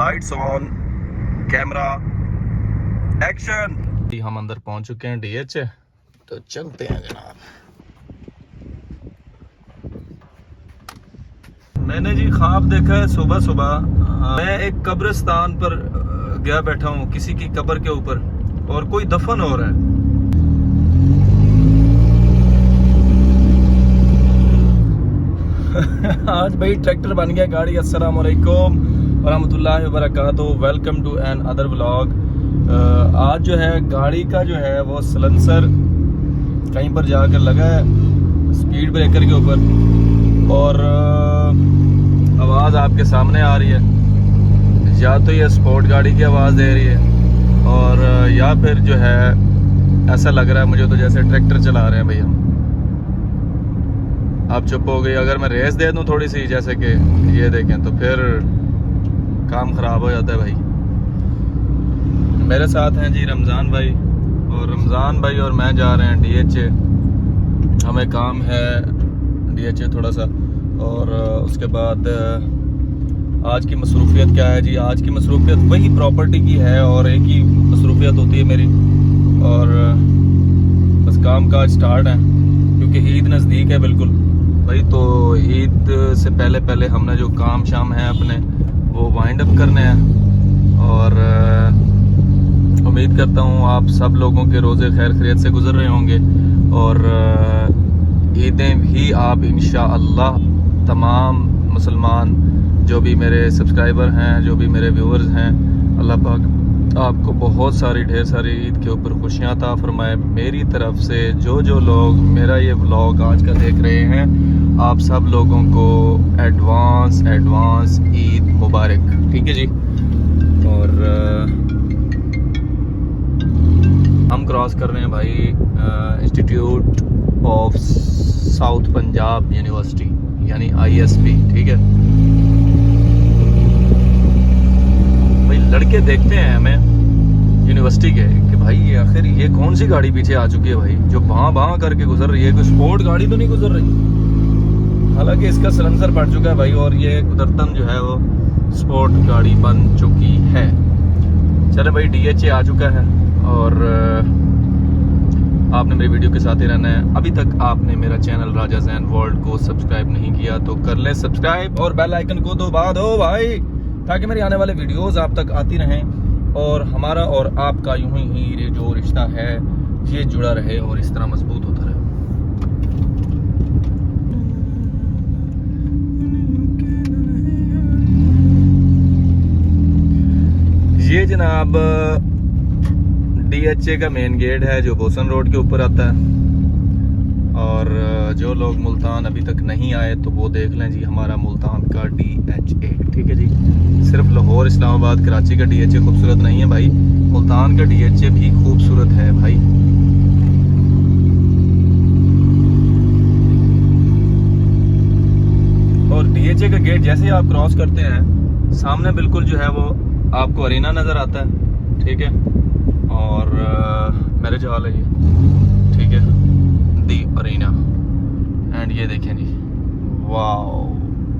Lights on, camera, action. हम अंदर पहुंच चुके हैं डीएच, तो चलते हैं जनाब। मैंने जी ख्वाब देखा है सुबह सुबह, मैं एक कब्रिस्तान पर गया बैठा हूँ, किसी की कब्र के ऊपर, और कोई दफन हो रहा है। आज भाई ट्रैक्टर बन गया गाड़ी। अस्सलाम वालेकुम वरहमतुल्लाहि वबरकातुहू। Welcome to another vlog. आज जो है गाड़ी का जो है वो सिलेंसर कहीं पर जाकर लगा है स्पीड ब्रेकर के ऊपर, और आवाज़ आपके सामने आ रही है। या तो ये स्पोर्ट गाड़ी की आवाज़ दे रही है, और या फिर जो है ऐसा लग रहा है मुझे तो जैसे ट्रैक्टर चला रहे हैं भाई हम। आप चुप हो गई। अगर मैं रेस दे दूं थोड़ी सी, जैसे कि ये देखें, तो फिर काम ख़राब हो जाता है भाई। मेरे साथ हैं जी रमज़ान भाई, और रमज़ान भाई और मैं जा रहे हैं डीएचए। हमें काम है डीएचए थोड़ा सा, और उसके बाद आज की मसरूफियत क्या है जी? आज की मसरूफियत वही प्रॉपर्टी की है, और एक ही मसरूफियत होती है मेरी, और बस काम काज स्टार्ट है क्योंकि ईद नज़दीक है बिल्कुल भाई। तो ईद से पहले पहले हमने जो काम शाम है अपने वो वाइंड अप करने हैं, और उम्मीद करता हूँ आप सब लोगों के रोज़े खैर खैरियत से गुजर रहे होंगे, और ईदें भी आप इंशाअल्लाह तमाम मुसलमान जो भी मेरे सब्सक्राइबर हैं, जो भी मेरे व्यूअर्स हैं, अल्लाह पाक आपको बहुत सारी ढेर सारी ईद के ऊपर खुशियाँ अता फरमाए। मेरी तरफ से जो लोग मेरा ये व्लॉग आज का देख रहे हैं, आप सब लोगों को एडवांस ईद मुबारक। ठीक है जी। और हम क्रॉस कर रहे हैं भाई institute of south Punjab university, यानी ISP। ठीक है भाई, लड़के देखते हैं हमें यूनिवर्सिटी के कि भाई ये आखिर ये कौन सी गाड़ी पीछे आ चुकी है भाई, जो भां करके गुजर रही है। कोई स्पोर्ट गाड़ी तो नहीं गुजर रही, हालांकि इसका सिलेंसर पड़ चुका है भाई, और ये कुदरतन जो है वो स्पोर्ट गाड़ी बन चुकी है। चले भाई, डीएचए आ चुका है, और आपने मेरी वीडियो के साथ ही रहना है। अभी तक आपने मेरा चैनल राजा ज़ैन वर्ल्ड को सब्सक्राइब नहीं किया तो कर ले सब्सक्राइब, और बेल आइकन को दबा दो भाई, ताकि मेरी आने वाले वीडियोस आप तक आती रहें, और हमारा और आपका यूं ही जो रिश्ता है ये जुड़ा रहे और इस तरह मजबूत होता रहे। ये जनाब डीएचए का मेन गेट है जो बोसन रोड के ऊपर आता है, और जो लोग मुल्तान अभी तक नहीं आए तो वो देख लें जी हमारा मुल्तान का DHA। ठीक है जी। सिर्फ लाहौर, इस्लामाबाद, कराची का DHA खूबसूरत नहीं है भाई, मुल्तान का DHA भी खूबसूरत है भाई। और DHA का गेट जैसे ही आप क्रॉस करते हैं, सामने बिल्कुल जो है वो आपको अरीना नज़र आता है। ठीक है, और मैरिज हॉल है ये। ठीक है, दी अरीना। एंड ये देखें जी, वाओ,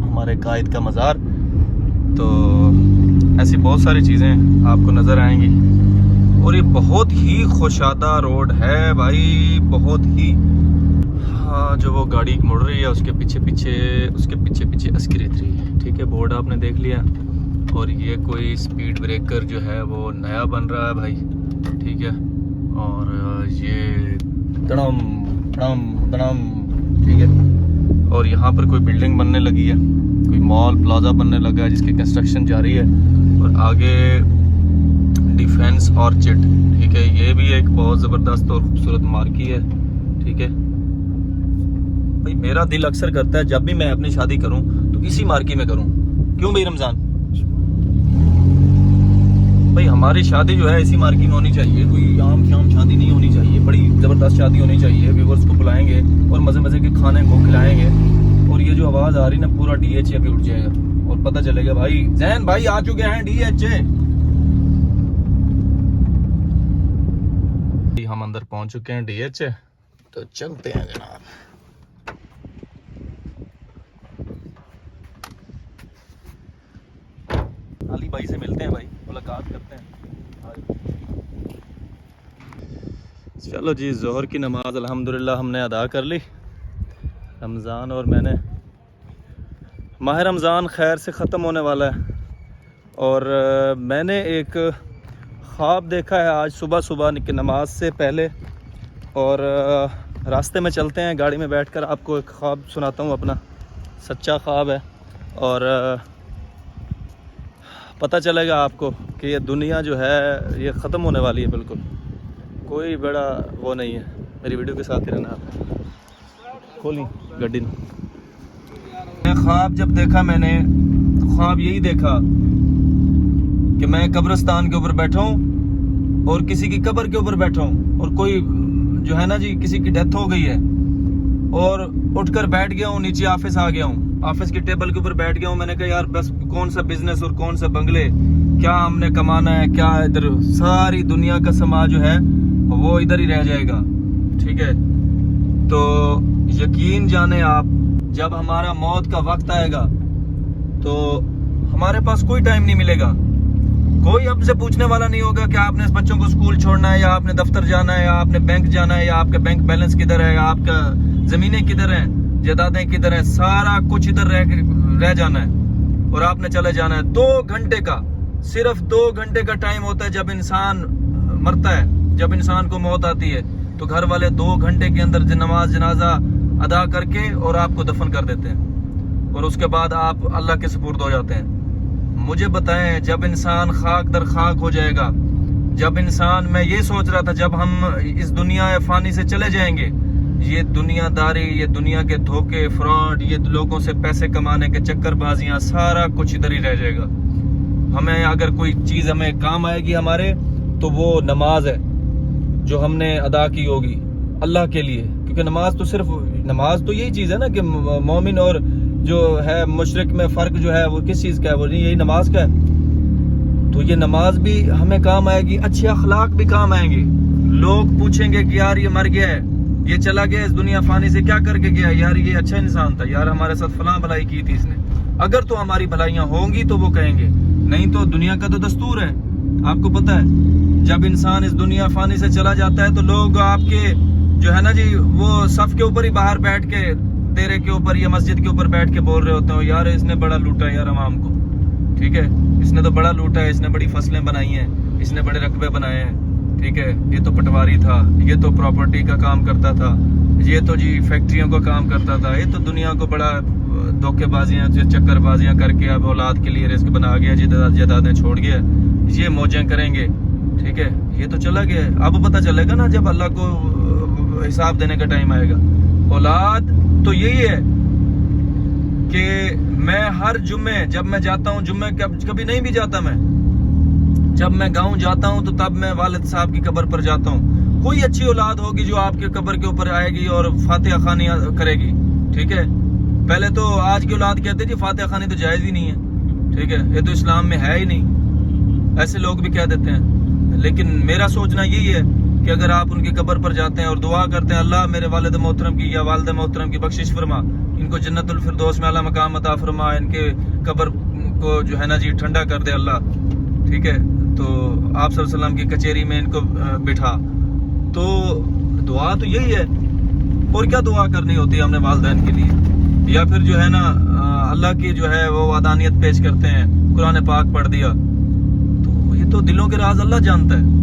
हमारे कायद का मज़ार। तो ऐसी बहुत सारी चीज़ें आपको नज़र आएंगी, और ये बहुत ही खुशादा रोड है भाई, बहुत ही। हाँ, जो वो गाड़ी मुड़ रही है उसके पीछे पीछे अस्किरित रही है। ठीक है, बोर्ड आपने देख लिया, और ये कोई स्पीड ब्रेकर जो है वो नया बन रहा है भाई। ठीक है, और ये तड़म तड़म तड़म। ठीक है, और यहाँ पर कोई बिल्डिंग बनने लगी है, कोई मॉल प्लाजा बनने लगा है जिसकी कंस्ट्रक्शन जारी है, और आगे डिफेंस ऑर्चिड। ठीक है, ये भी एक बहुत ज़बरदस्त और खूबसूरत मार्की है। ठीक है भाई, मेरा दिल अक्सर करता है जब भी मैं अपनी शादी करूं तो इसी मार्की में करूं। क्यों भाई रमज़ान भाई, हमारी शादी जो है इसी मार्की में होनी चाहिए, कोई आम शाम शादी नहीं होनी चाहिए, बड़ी ज़बरदस्त शादी होनी चाहिए। व्यूवर्स को बुलाएंगे और मज़े के खाने को खिलाएंगे, और ये जो आवाज़ आ रही ना, पूरा DHA भी उठ जाएगा और पता चलेगा भाई ज़ैन भाई आ चुके हैं DHA। हम अंदर पहुंच चुके हैं DHA, तो चलते हैं जनाब। खाली भाई से मिलते हैं भाई, मुलाकात करते हैं। चलो जी, ज़ोहर की नमाज़ अल्हम्दुलिल्लाह हमने अदा कर ली। रमज़ान और मैंने माह रमज़ान खैर से ख़त्म होने वाला है, और मैंने एक ख्वाब देखा है आज सुबह सुबह की नमाज से पहले, और रास्ते में चलते हैं गाड़ी में बैठकर आपको एक ख्वाब सुनाता हूँ अपना, सच्चा ख्वाब है, और पता चलेगा आपको कि ये दुनिया जो है ये ख़त्म होने वाली है बिल्कुल, कोई बड़ा वो नहीं है। मेरी वीडियो के साथ ही रहना आप। खोली गड्डी। ख्वाब जब देखा मैंने, ख्वाब यही देखा कि मैं कब्रिस्तान के ऊपर बैठा हूँ और किसी की कब्र के ऊपर बैठा हूँ, और कोई जो है ना जी किसी की डेथ हो गई है, और उठकर बैठ गया हूँ, नीचे ऑफिस आ गया हूँ, ऑफिस की टेबल के ऊपर बैठ गया हूँ। मैंने कहा यार बस कौन सा बिजनेस और कौन सा बंगले, क्या हमने कमाना है, क्या इधर सारी दुनिया का समाज जो है वो इधर ही रह जाएगा। ठीक है, तो यकीन जाने आप, जब हमारा मौत का वक्त आएगा तो हमारे पास कोई टाइम नहीं मिलेगा, कोई आपसे पूछने वाला नहीं होगा कि आपने इस बच्चों को स्कूल छोड़ना है, या आपने दफ्तर जाना है, या आपने बैंक जाना है, या आपका बैंक बैलेंस किधर है, या आपका जमीनें किधर हैं, जायदादें किधर हैं, सारा कुछ इधर रह जाना है और आपने चले जाना है। 2 घंटे का, सिर्फ 2 घंटे का टाइम होता है जब इंसान मरता है, जब इंसान को मौत आती है, तो घर वाले 2 घंटे के अंदर नमाज जनाजा अदा करके और आपको दफन कर देते हैं, और उसके बाद आप अल्लाह के सुपुर्द हो जाते हैं। मुझे बताएं, जब इंसान खाक दर खाक हो जाएगा, जब इंसान, मैं ये सोच रहा था जब हम इस दुनिया फानी से चले जाएंगे, ये दुनियादारी, ये दुनिया के धोखे, फ्रॉड, ये लोगों से पैसे कमाने के चक्करबाजियां, सारा कुछ इधर ही रह जाएगा। हमें अगर कोई चीज़ हमें काम आएगी हमारे, तो वो नमाज है जो हमने अदा की होगी अल्लाह के लिए, क्योंकि नमाज तो यही चीज़ है ना कि मोमिन और जो है मुशरिक में फ़र्क जो है वो किस चीज़ का है, वो यही नमाज का है। तो ये नमाज भी हमें काम आएगी, अच्छे अखलाक भी काम आएंगे। लोग पूछेंगे कि यार ये मर गया है, ये चला गया इस दुनिया फानी से, क्या करके गया, यार ये अच्छा इंसान था, यार हमारे साथ फलां भलाई की थी इसने। अगर तो हमारी भलाइयाँ होंगी तो वो कहेंगे, नहीं तो दुनिया का तो दस्तूर है, आपको पता है जब इंसान इस दुनिया फानी से चला जाता है तो लोग आपके जो है ना जी वो सफ के ऊपर ही बाहर बैठ के, तेरे के ऊपर या मस्जिद के ऊपर बैठ के बोल रहे होते हो, यार इसने बड़ा लूटा है यार अवाम को, ठीक है, इसने तो बड़ा लूटा है, इसने बड़ी फसलें बनाई हैं, इसने बड़े रकबे बनाए हैं, ठीक है, ये तो पटवारी था, ये तो प्रॉपर्टी का काम करता था, ये तो जी फैक्ट्रियों का काम करता था, ये तो दुनिया को बड़ा धोखेबाजियाँ चक्करबाजियाँ करके अब औलाद के लिए रिस्क बना गया, जायदादें छोड़ गया, ये मौजें करेंगे, ठीक है, ये तो चला गया। अब पता चलेगा ना जब अल्लाह को हिसाब देने का टाइम आएगा। औलाद तो यही है कि मैं हर जुम्मे, जब मैं जाता हूँ, जुम्मे कभी नहीं भी जाता मैं, जब मैं गाँव जाता हूँ तो तब मैं वालिद साहब की कब्र पर जाता हूँ। कोई अच्छी औलाद होगी जो आपके कब्र के ऊपर आएगी और फातिहा खानी करेगी, ठीक है। पहले तो आज की औलाद कहते जी फातिहा खानी तो जायज़ ही नहीं है, ठीक है, ये तो इस्लाम में है ही नहीं, ऐसे लोग भी कह देते हैं। लेकिन मेरा सोचना यही है कि अगर आप उनकी कब्र पर जाते हैं और दुआ करते हैं, अल्लाह मेरे वालिद मोहतरम की या वालिद मोहतरम की बख्शिश फरमा, इनको जन्नतुल फिरदौस में आला मकाम अता फरमा, इनके कब्र को जो है ना जी ठंडा कर दे अल्लाह, ठीक है, तो आप सल्लल्लाहु अलैहि वसल्लम की कचेरी में इनको बिठा। तो दुआ तो यही है, और क्या दुआ करनी होती है हमने वालिदैन के लिए, या फिर जो है ना अल्लाह की जो है वो वादानियत पेश करते हैं, कुरान पाक पढ़ दिया, तो ये तो दिलों के राज अल्लाह जानता है।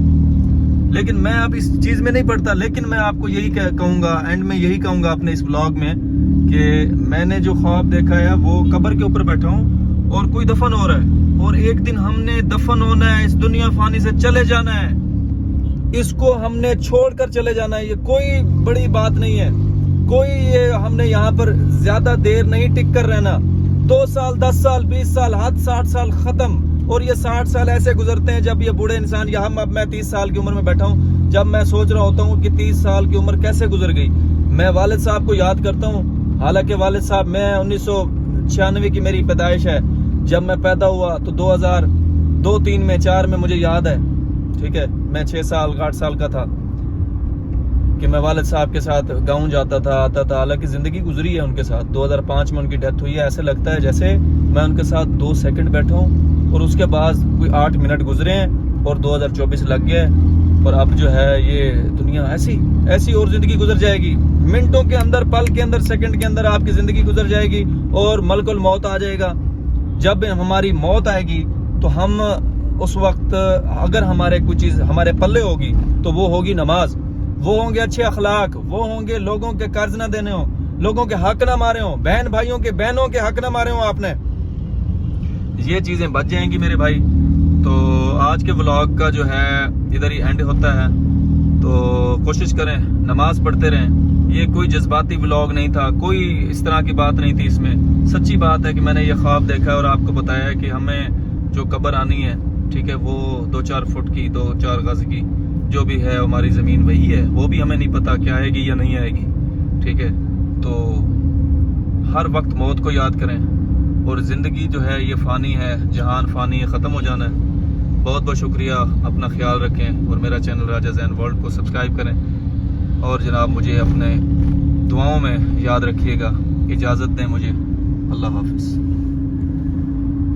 लेकिन मैं अब इस चीज़ में नहीं पढ़ता, लेकिन मैं आपको यही कहूँगा, एंड में यही कहूँगा अपने इस ब्लॉग में, कि मैंने जो ख्वाब देखा है वो कब्र के ऊपर बैठा हूँ और कोई दफन हो रहा है, और एक दिन हमने दफन होना है, इस दुनिया फानी से चले जाना है, इसको हमने छोड़कर चले जाना है। ये कोई बड़ी बात नहीं है, कोई ये हमने यहाँ पर ज्यादा देर नहीं टिक कर रहना। 2 साल, 10 साल, 20 साल, हद 60 साल खत्म, और ये 60 साल ऐसे गुजरते हैं जब ये बूढ़े इंसान, या अब मैं 30 साल की उम्र में बैठा हूँ, जब मैं सोच रहा होता हूँ कि 30 साल की उम्र कैसे गुजर गई। मैं वालिद साहब को याद करता हूँ, हालांकि वालिद साहब, मैं 1996 की मेरी पैदाइश है, जब मैं पैदा हुआ तो 2002, 3 में, 4 में मुझे याद है, ठीक है, मैं 6 साल 8 साल का था कि मैं वालिद साहब के साथ गाँव जाता था, आता था। हालांकि ज़िंदगी गुजरी है उनके साथ, 2005 में उनकी डेथ हुई है। ऐसे लगता है जैसे मैं उनके साथ 2 सेकंड बैठा हूँ और उसके बाद कोई 8 मिनट गुजरे हैं और 2024 लग गया है। और अब जो है ये दुनिया ऐसी और ज़िंदगी गुजर जाएगी, मिनटों के अंदर, पल के अंदर, सेकंड के अंदर आपकी ज़िंदगी गुजर जाएगी और मलकुल मौत आ जाएगा। जब हमारी मौत आएगी तो हम उस वक्त अगर हमारे कोई चीज़ हमारे पल्ले होगी तो वो होगी नमाज, वो होंगे अच्छे अखलाक, वो होंगे लोगों के कर्ज ना देने हो, लोगों के हक ना मारे हो, बहन भाइयों के बहनों के हक ना मारे हो आपने। ये चीज़ें बच जाएंगी मेरे भाई। तो आज के व्लॉग का जो है इधर ही एंड होता है। तो कोशिश करें नमाज पढ़ते रहें। ये कोई जज्बाती व्लॉग नहीं था, कोई इस तरह की बात नहीं थी इसमें। सच्ची बात है कि मैंने ये ख्वाब देखा है और आपको बताया है कि हमें जो कब्र आनी है, ठीक है, वो 2-4 फुट की, 2-4 गज की जो भी है हमारी ज़मीन वही है, वो भी हमें नहीं पता क्या आएगी या नहीं आएगी, ठीक है। तो हर वक्त मौत को याद करें और ज़िंदगी जो है ये फ़ानी है, जहान फ़ानी है, ख़त्म हो जाना है। बहुत बहुत शुक्रिया, अपना ख्याल रखें और मेरा चैनल राजा ज़ैन वर्ल्ड को सब्सक्राइब करें और जनाब मुझे अपने दुआओं में याद रखिएगा। इजाज़त दें मुझे। अल्लाह हाफ़िज़।